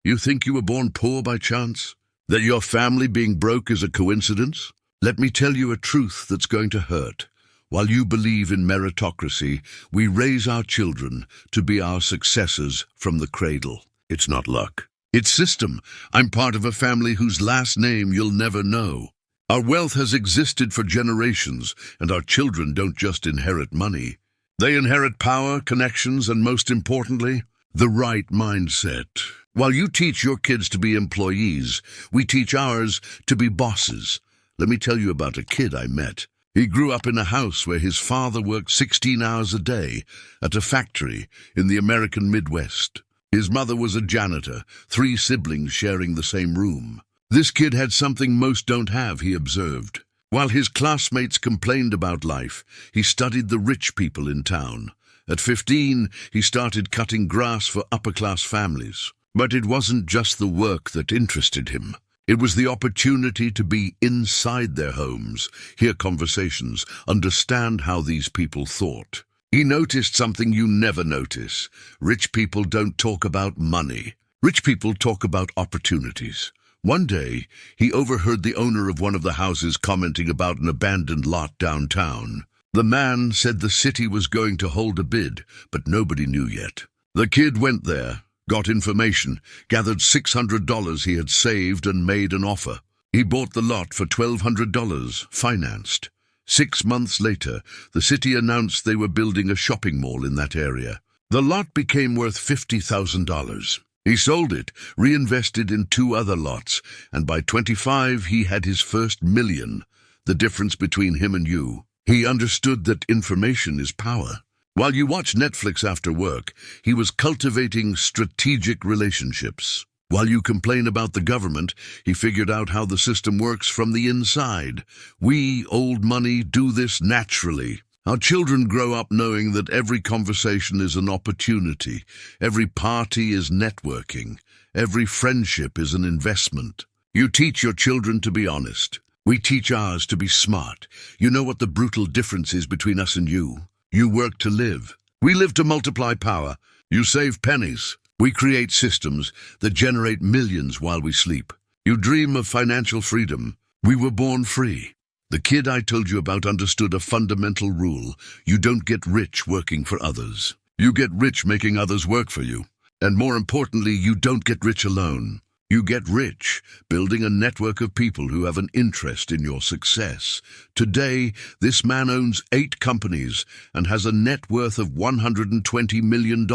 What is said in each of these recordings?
You think you were born poor by chance? That your family being broke is a coincidence? Let me tell you a truth that's going to hurt. While you believe in meritocracy, we raise our children to be our successors from the cradle. It's not luck. It's system. I'm part of a family whose last name you'll never know. Our wealth has existed for generations, and our children don't just inherit money. They inherit power, connections, and most importantly, the right mindset. While you teach your kids to be employees, we teach ours to be bosses. Let me tell you about a kid I met. He grew up in a house where his father worked 16 hours a day at a factory in the American Midwest. His mother was a janitor, 3 siblings sharing the same room. This kid had something most don't have, he observed. While his classmates complained about life, he studied the rich people in town. At 15, he started cutting grass for upper-class families. But it wasn't just the work that interested him. It was the opportunity to be inside their homes, hear conversations, understand how these people thought. He noticed something you never notice. Rich people don't talk about money. Rich people talk about opportunities. One day, he overheard the owner of one of the houses commenting about an abandoned lot downtown. The man said the city was going to hold a bid, but nobody knew yet. The kid went there, got information, gathered $600 he had saved and made an offer. He bought the lot for $1,200, financed. 6 months later, the city announced they were building a shopping mall in that area. The lot became worth $50,000. He sold it, reinvested in 2 other lots, and by 25 he had his first million. The difference between him and you. He understood that information is power. While you watch Netflix after work, he was cultivating strategic relationships. While you complain about the government, he figured out how the system works from the inside. We, old money, do this naturally. Our children grow up knowing that every conversation is an opportunity, every party is networking, every friendship is an investment. You teach your children to be honest. We teach ours to be smart. You know what the brutal difference is between us and you? You work to live. We live to multiply power. You save pennies. We create systems that generate millions while we sleep. You dream of financial freedom. We were born free. The kid I told you about understood a fundamental rule. You don't get rich working for others. You get rich making others work for you. And more importantly, you don't get rich alone. You get rich building a network of people who have an interest in your success. Today, this man owns 8 companies and has a net worth of $120 million.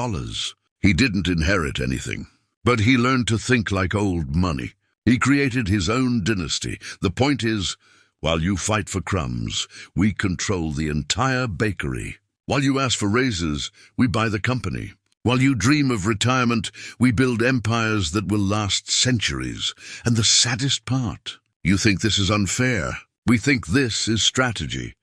He didn't inherit anything, but he learned to think like old money. He created his own dynasty. The point is, while you fight for crumbs, we control the entire bakery. While you ask for raises, we buy the company. While you dream of retirement, we build empires that will last centuries. And the saddest part, you think this is unfair. We think this is strategy.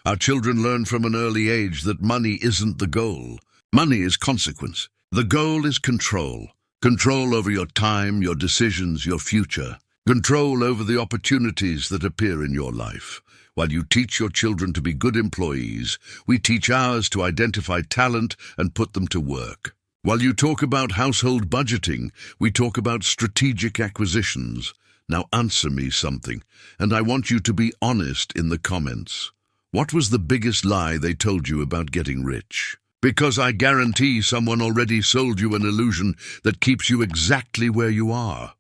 Our children learn from an early age that money isn't the goal. Money is consequence. The goal is control. Control over your time, your decisions, your future. Control over the opportunities that appear in your life. While you teach your children to be good employees, we teach ours to identify talent and put them to work. While you talk about household budgeting, we talk about strategic acquisitions. Now answer me something, and I want you to be honest in the comments. What was the biggest lie they told you about getting rich? Because I guarantee someone already sold you an illusion that keeps you exactly where you are.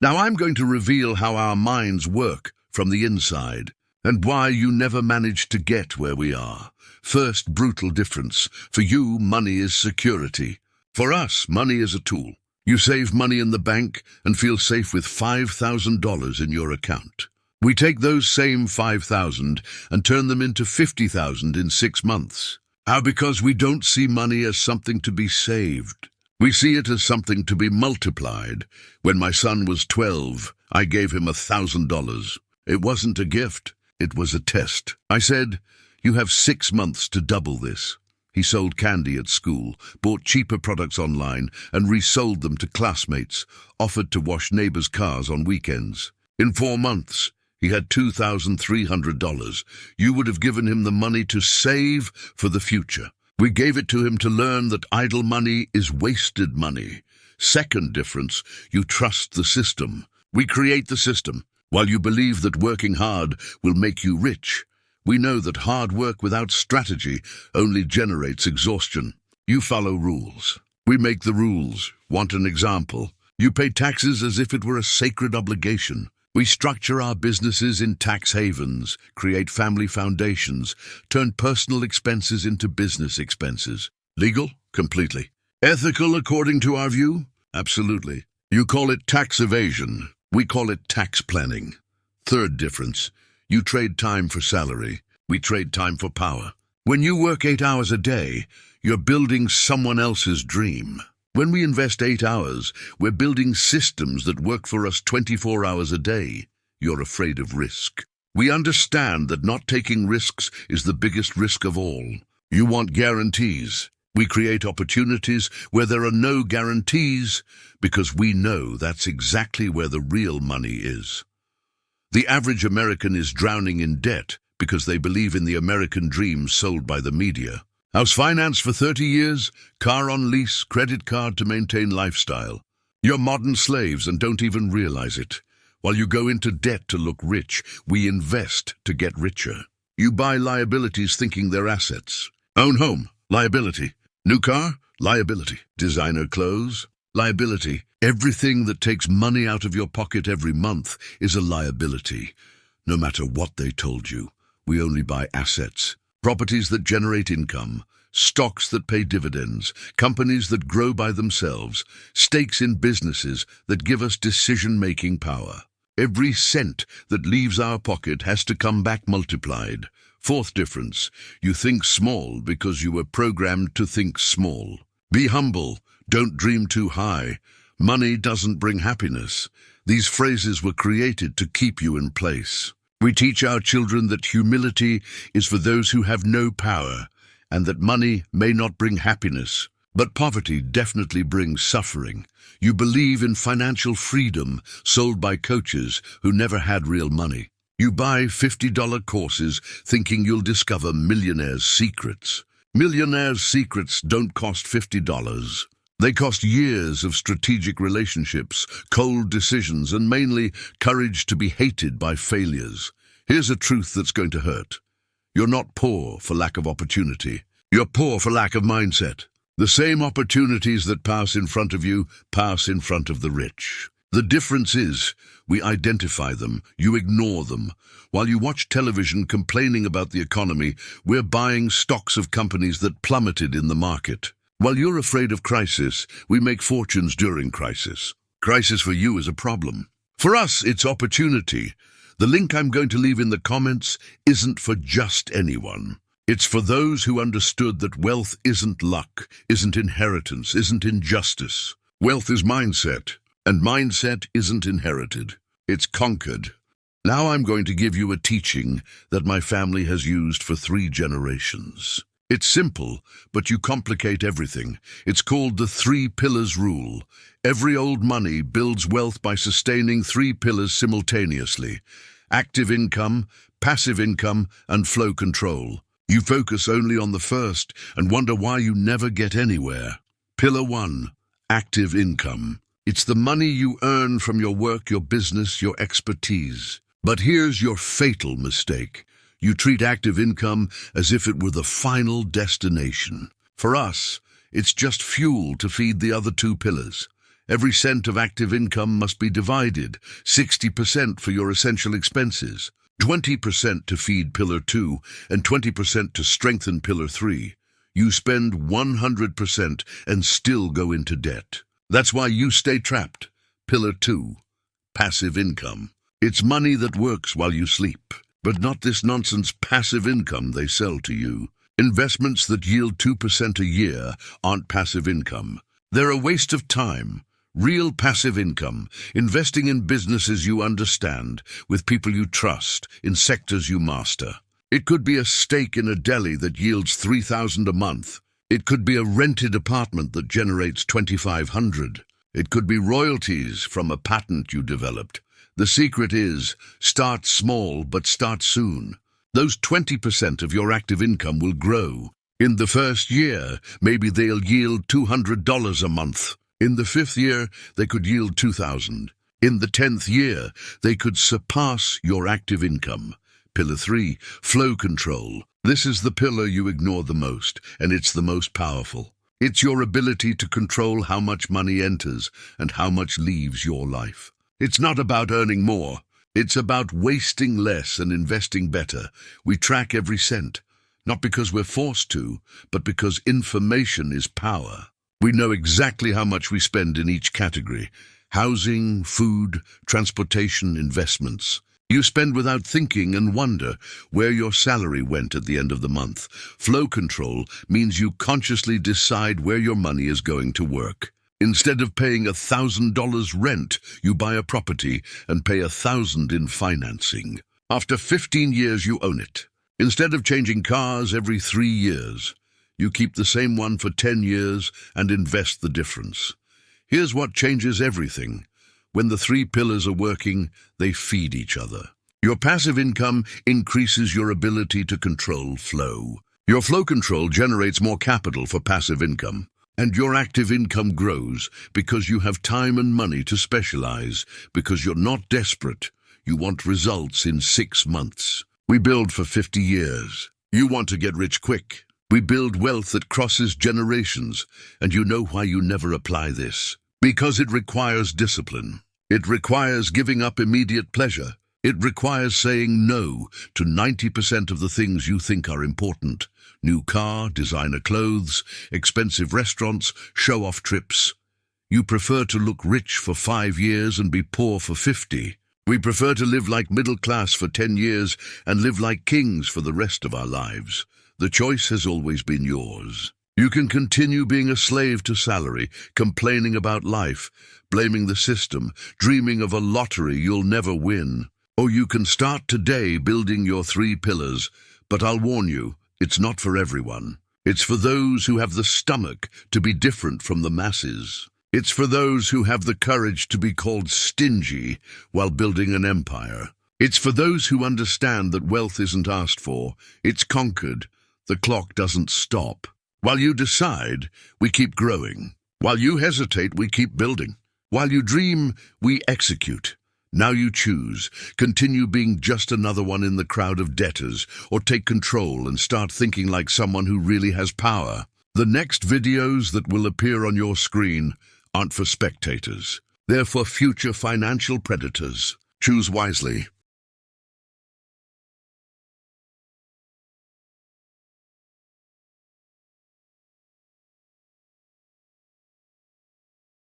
Now I'm going to reveal how our minds work from the inside, and why you never managed to get where we are. First, brutal difference. For you, money is security. For us, money is a tool. You save money in the bank and feel safe with $5,000 in your account. We take those same $5,000 and turn them into $50,000 in 6 months. How? Because we don't see money as something to be saved. We see it as something to be multiplied. When my son was 12, I gave him $1,000. It wasn't a gift. It was a test. I said, "You have 6 months to double this." He sold candy at school, bought cheaper products online, and resold them to classmates, offered to wash neighbors' cars on weekends. In 4 months, he had $2,300. You would have given him the money to save for the future. We gave it to him to learn that idle money is wasted money. Second difference, you trust the system. We create the system. While you believe that working hard will make you rich, we know that hard work without strategy only generates exhaustion. You follow rules. We make the rules. Want an example? You pay taxes as if it were a sacred obligation. We structure our businesses in tax havens, create family foundations, turn personal expenses into business expenses. Legal? Completely. Ethical according to our view? Absolutely. You call it tax evasion. We call it tax planning. Third difference, you trade time for salary. We trade time for power. When you work 8 hours a day, you're building someone else's dream. When we invest 8 hours, we're building systems that work for us 24 hours a day. You're afraid of risk. We understand that not taking risks is the biggest risk of all. You want guarantees. We create opportunities where there are no guarantees because we know that's exactly where the real money is. The average American is drowning in debt because they believe in the American dream sold by the media. House finance for 30 years, car on lease, credit card to maintain lifestyle. You're modern slaves and don't even realize it. While you go into debt to look rich, we invest to get richer. You buy liabilities thinking they're assets. Own home, liability. New car, liability. Designer clothes, liability. Everything that takes money out of your pocket every month is a liability. No matter what they told you, we only buy assets. Properties that generate income, stocks that pay dividends, companies that grow by themselves, stakes in businesses that give us decision-making power. Every cent that leaves our pocket has to come back multiplied. Fourth difference, you think small because you were programmed to think small. Be humble, don't dream too high. Money doesn't bring happiness. These phrases were created to keep you in place. We teach our children that humility is for those who have no power, and that money may not bring happiness, but poverty definitely brings suffering. You believe in financial freedom sold by coaches who never had real money. You buy $50 courses thinking you'll discover millionaires' secrets. Millionaires' secrets don't cost $50. They cost years of strategic relationships, cold decisions, and mainly courage to be hated by failures. Here's a truth that's going to hurt. You're not poor for lack of opportunity. You're poor for lack of mindset. The same opportunities that pass in front of you pass in front of the rich. The difference is, we identify them, you ignore them. While you watch television complaining about the economy, we're buying stocks of companies that plummeted in the market. While you're afraid of crisis, we make fortunes during crisis. Crisis for you is a problem. For us, it's opportunity. The link I'm going to leave in the comments isn't for just anyone. It's for those who understood that wealth isn't luck, isn't inheritance, isn't injustice. Wealth is mindset, and mindset isn't inherited. It's conquered. Now I'm going to give you a teaching that my family has used for 3 generations. It's simple, but you complicate everything. It's called the 3 pillars rule. Every old money builds wealth by sustaining 3 pillars simultaneously: active income, passive income, and flow control. You focus only on the first and wonder why you never get anywhere. Pillar 1, active income. It's the money you earn from your work, your business, your expertise. But here's your fatal mistake. You treat active income as if it were the final destination. For us, it's just fuel to feed the other 2 pillars. Every cent of active income must be divided, 60% for your essential expenses, 20% to feed Pillar 2, and 20% to strengthen Pillar 3. You spend 100% and still go into debt. That's why you stay trapped. Pillar 2, passive income. It's money that works while you sleep. But not this nonsense passive income they sell to you. Investments that yield 2% a year aren't passive income. They're a waste of time. Real passive income, investing in businesses you understand, with people you trust, in sectors you master. It could be a stake in a deli that yields $3,000 a month. It could be a rented apartment that generates $2,500. It could be royalties from a patent you developed. The secret is, start small, but start soon. Those 20% of your active income will grow. In the first year, maybe they'll yield $200 a month. In the 5th year, they could yield 2,000. In the 10th year, they could surpass your active income. Pillar 3, flow control. This is the pillar you ignore the most, and it's the most powerful. It's your ability to control how much money enters and how much leaves your life. It's not about earning more. It's about wasting less and investing better. We track every cent, not because we're forced to, but because information is power. We know exactly how much we spend in each category: housing, food, transportation, investments. You spend without thinking and wonder where your salary went at the end of the month. Flow control means you consciously decide where your money is going to work. Instead of paying $1,000 rent, you buy a property and pay $1,000 in financing. After 15 years, you own it. Instead of changing cars every 3 years, you keep the same one for 10 years and invest the difference. Here's what changes everything. When the 3 pillars are working, they feed each other. Your passive income increases your ability to control flow. Your flow control generates more capital for passive income. And your active income grows because you have time and money to specialize, because you're not desperate. You want results in 6 months. We build for 50 years. You want to get rich quick. We build wealth that crosses generations, and you know why you never apply this. Because it requires discipline. It requires giving up immediate pleasure. It requires saying no to 90% of the things you think are important. New car, designer clothes, expensive restaurants, show-off trips. You prefer to look rich for 5 years and be poor for 50. We prefer to live like middle class for 10 years and live like kings for the rest of our lives. The choice has always been yours. You can continue being a slave to salary, complaining about life, blaming the system, dreaming of a lottery you'll never win. Or you can start today building your 3 pillars, but I'll warn you, it's not for everyone. It's for those who have the stomach to be different from the masses. It's for those who have the courage to be called stingy while building an empire. It's for those who understand that wealth isn't asked for, it's conquered. The clock doesn't stop. While you decide, we keep growing. While you hesitate, we keep building. While you dream, we execute. Now you choose. Continue being just another one in the crowd of debtors, or take control and start thinking like someone who really has power. The next videos that will appear on your screen aren't for spectators. They're for future financial predators. Choose wisely.